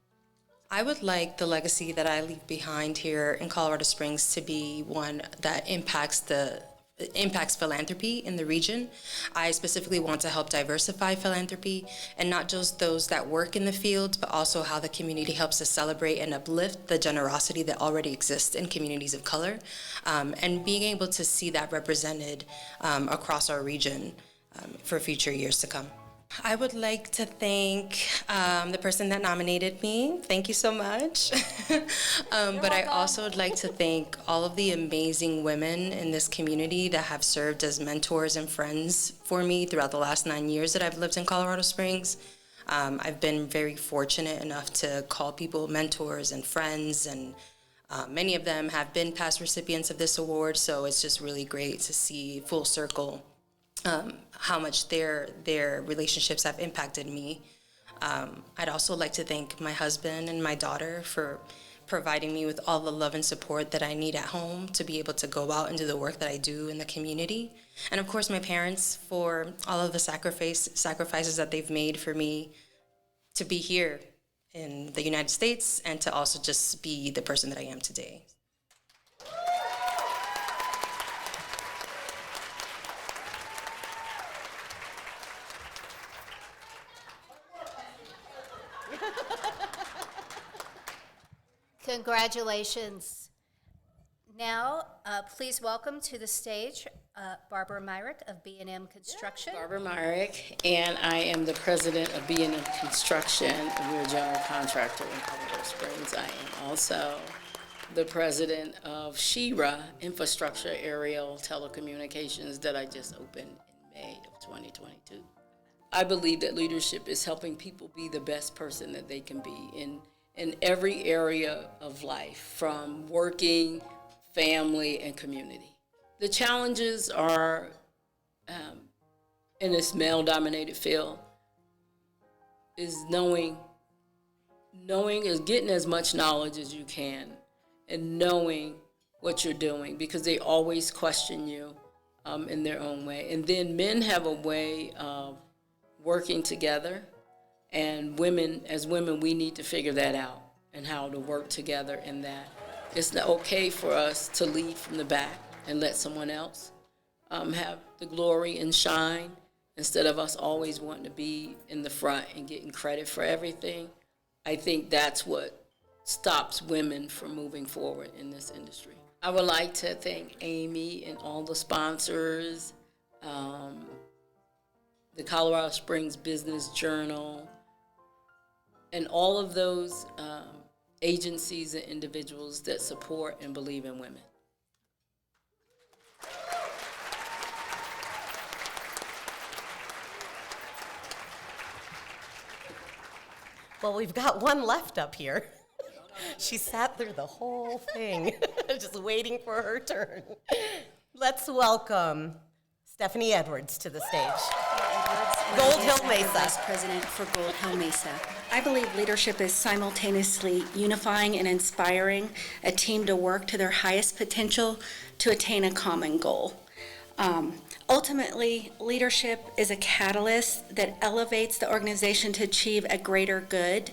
S15: I would like the legacy that I leave behind here in Colorado Springs to be one that impacts philanthropy in the region. I specifically want to help diversify philanthropy, and not just those that work in the field, but also how the community helps to celebrate and uplift the generosity that already exists in communities of color, and being able to see that represented across our region for future years to come. I would like to thank the person that nominated me. Thank you so much. But I also would like to thank all of the amazing women in this community that have served as mentors and friends for me throughout the last 9 years that I've lived in Colorado Springs. I've been very fortunate enough to call people mentors and friends, and many of them have been past recipients of this award, so it's just really great to see full circle how much their relationships have impacted me. I'd also like to thank my husband and my daughter for providing me with all the love and support that I need at home to be able to go out and do the work that I do in the community. And of course, my parents for all of the sacrifices that they've made for me to be here in the United States and to also just be the person that I am today.
S1: Congratulations. Now, please welcome to the stage Barbara Myrick of B&M Construction.
S16: Barbara Myrick, and I am the president of B&M Construction. We're a general contractor in Colorado Springs. I am also the president of SHERA, Infrastructure Aerial Telecommunications, that I just opened in May of 2022. I believe that leadership is helping people be the best person that they can be in every area of life, from working, family, and community. The challenges are, in this male-dominated field, is knowing is getting as much knowledge as you can and knowing what you're doing, because they always question you in their own way. And then men have a way of working together, and as women, we need to figure that out and how to work together in that. It's not okay for us to lead from the back and let someone else have the glory and shine, instead of us always wanting to be in the front and getting credit for everything. I think that's what stops women from moving forward in this industry. I would like to thank Amy and all the sponsors, the Colorado Springs Business Journal, and all of those agencies and individuals that support and believe in women.
S5: Well, we've got one left up here. She sat through the whole thing, just waiting for her turn. Let's welcome Stephanie Edwards to the stage. Gold Hill Mesa.
S17: Vice President for Gold Hill Mesa. I believe leadership is simultaneously unifying and inspiring a team to work to their highest potential to attain a common goal. Ultimately, leadership is a catalyst that elevates the organization to achieve a greater good,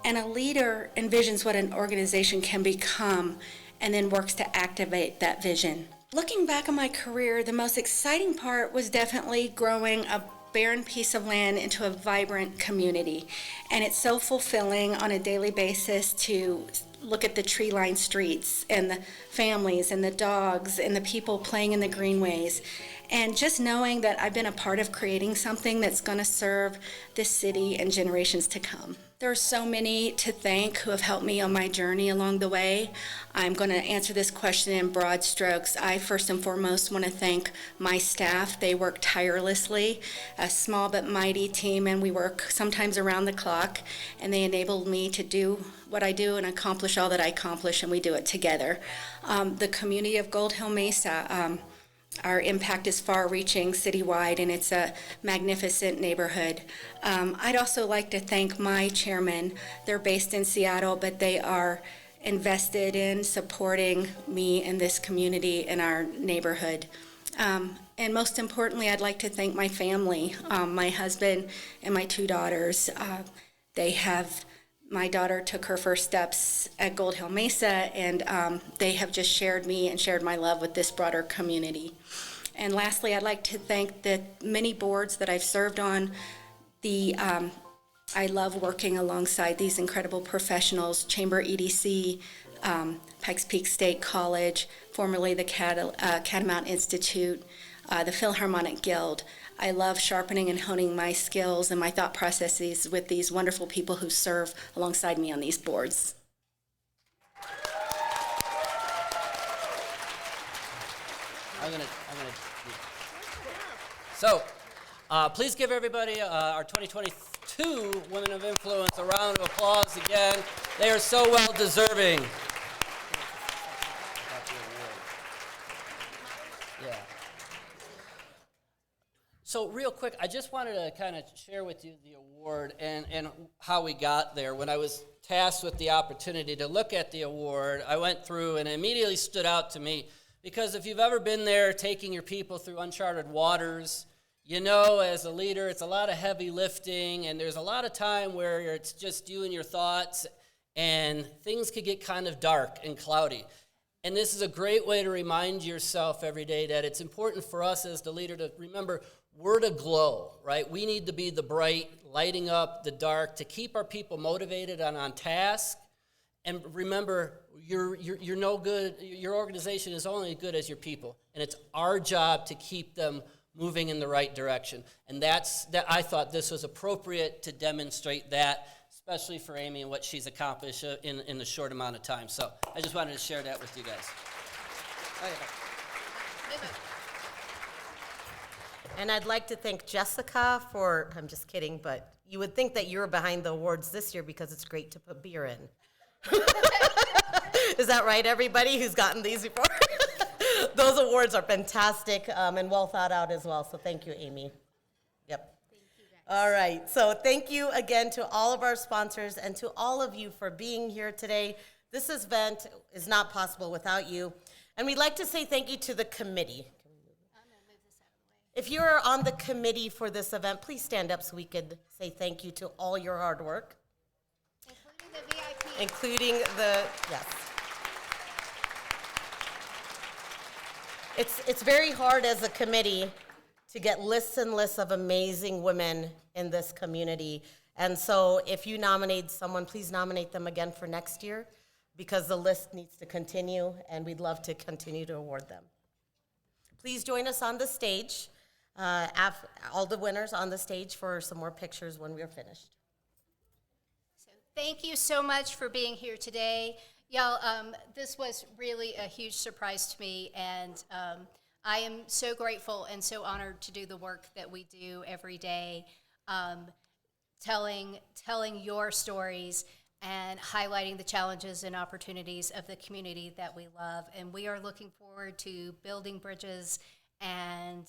S17: and a leader envisions what an organization can become and then works to activate that vision. Looking back on my career, the most exciting part was definitely growing a barren piece of land into a vibrant community. And it's so fulfilling on a daily basis to look at the tree-lined streets and the families and the dogs and the people playing in the greenways. And just knowing that I've been a part of creating something that's going to serve this city and generations to come. There are so many to thank who have helped me on my journey along the way. I'm going to answer this question in broad strokes. I first and foremost want to thank my staff. They work tirelessly, a small but mighty team, and we work sometimes around the clock, and they enabled me to do what I do and accomplish all that I accomplish, and we do it together. The community of Gold Hill Mesa, our impact is far-reaching citywide, and it's a magnificent neighborhood. I'd also like to thank my chairmen. They're based in Seattle, but they are invested in supporting me and this community and our neighborhood. And most importantly, I'd like to thank my family, my husband and my 2 daughters. My daughter took her first steps at Gold Hill Mesa, and they have just shared me and shared my love with this broader community. And lastly, I'd like to thank the many boards that I've served on. I love working alongside these incredible professionals, Chamber EDC, Pikes Peak State College, formerly the Catamount Institute, the Philharmonic Guild. I love sharpening and honing my skills and my thought processes with these wonderful people who serve alongside me on these boards.
S4: So, please give everybody our 2022 Women of Influence a round of applause again. They are so well deserving. Yeah. So real quick, I just wanted to kind of share with you the award and how we got there. When I was tasked with the opportunity to look at the award, I went through and it immediately stood out to me because if you've ever been there taking your people through uncharted waters, you know as a leader it's a lot of heavy lifting and there's a lot of time where it's just you and your thoughts and things could get kind of dark and cloudy. And this is a great way to remind yourself every day that it's important for us as the leader to remember we're to glow, right? We need to be the bright, lighting up the dark, to keep our people motivated and on task. And remember, you're no good. Your organization is only as good as your people, and it's our job to keep them moving in the right direction. And I thought this was appropriate to demonstrate that, especially for Amy and what she's accomplished in the short amount of time. So I just wanted to share that with you guys.
S5: And I'd like to thank Jessica for, I'm just kidding, but you would think that you were behind the awards this year because it's great to put beer in. Is that right, everybody who's gotten these before? Those awards are fantastic and well thought out as well, so thank you, Amy. Yep. Thank you, guys. All right, so thank you again to all of our sponsors and to all of you for being here today. This event is not possible without you. And we'd like to say thank you to the committee. If you're on the committee for this event, please stand up so we could say thank you to all your hard work.
S1: Including the VIP.
S5: Including the, yes. It's very hard as a committee to get lists and lists of amazing women in this community. And so if you nominate someone, please nominate them again for next year because the list needs to continue and we'd love to continue to award them. Please join us on the stage. All the winners on the stage for some more pictures when we are finished.
S1: So thank you so much for being here today. Y'all, this was really a huge surprise to me, and I am so grateful and so honored to do the work that we do every day, telling your stories and highlighting the challenges and opportunities of the community that we love. And we are looking forward to building bridges and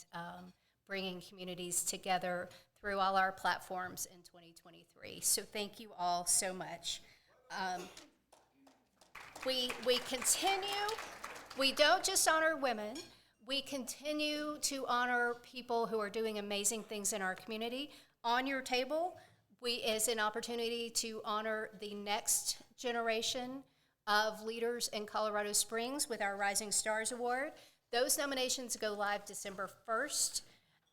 S1: bringing communities together through all our platforms in 2023. So thank you all so much. We continue. We don't just honor women. We continue to honor people who are doing amazing things in our community. On your table is an opportunity to honor the next generation of leaders in Colorado Springs with our Rising Stars Award. Those nominations go live December 1st.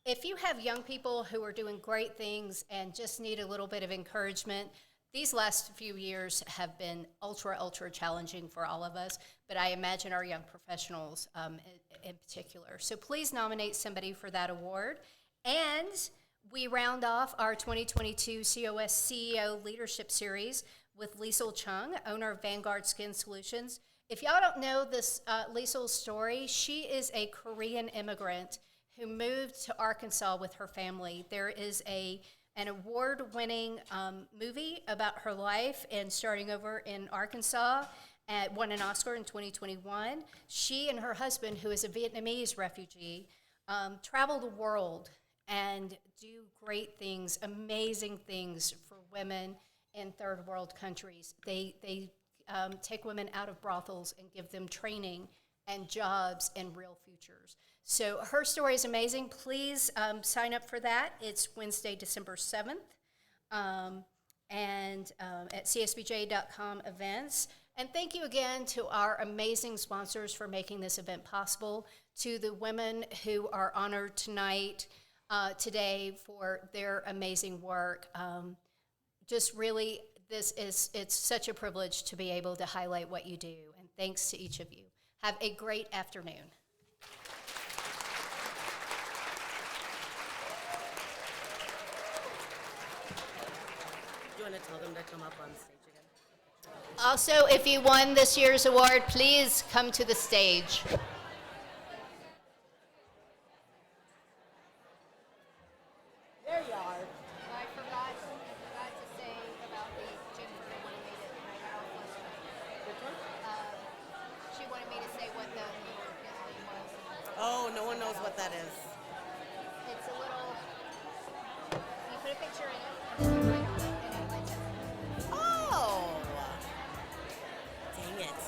S1: If you have young people who are doing great things and just need a little bit of encouragement, these last few years have been ultra challenging for all of us, but I imagine our young professionals in particular. So please nominate somebody for that award. And we round off our 2022 COS CEO Leadership Series with Liesl Chung, owner of Vanguard Skin Solutions. If y'all don't know this Liesl's story, she is a Korean immigrant who moved to Arkansas with her family. There is an award-winning movie about her life and starting over in Arkansas, won an Oscar in 2021. She and her husband, who is a Vietnamese refugee, travel the world and do great things, amazing things for women in third world countries. They take women out of brothels and give them training and jobs and real futures. So her story is amazing. Please sign up for that. It's Wednesday, December 7th, and at csbj.com events. And thank you again to our amazing sponsors for making this event possible, to the women who are honored today for their amazing work. Just really, it's such a privilege to be able to highlight what you do, and thanks to each of you. Have a great afternoon.
S5: Do you want to tell them to come up on stage again?
S1: Also, if you won this year's award, please come to the stage.
S5: There you are.
S1: I forgot to say about the Jennifer wanted me to write out.
S5: Which one?
S1: She wanted me to say what the award was.
S5: Oh, no one knows what that is.
S1: It's a little. You put a picture in it, and then you write on it, and it lights up.
S5: Oh! Dang it.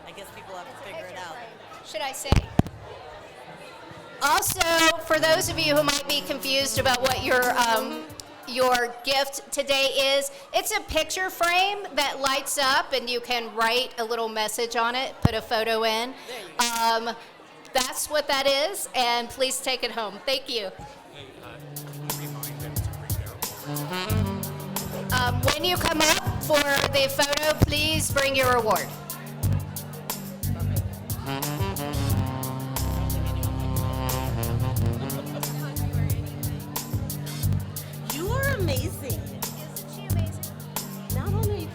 S5: I guess people have to figure it out.
S1: Should I say? Also, for those of you who might be confused about what your gift today is, it's a picture frame that lights up, and you can write a little message on it, put a photo in. That's what that is, and please take it home. Thank you. When you come up for the photo, please bring your award.
S5: You are amazing.
S1: Isn't she amazing?
S5: Not only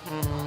S1: Congratulations.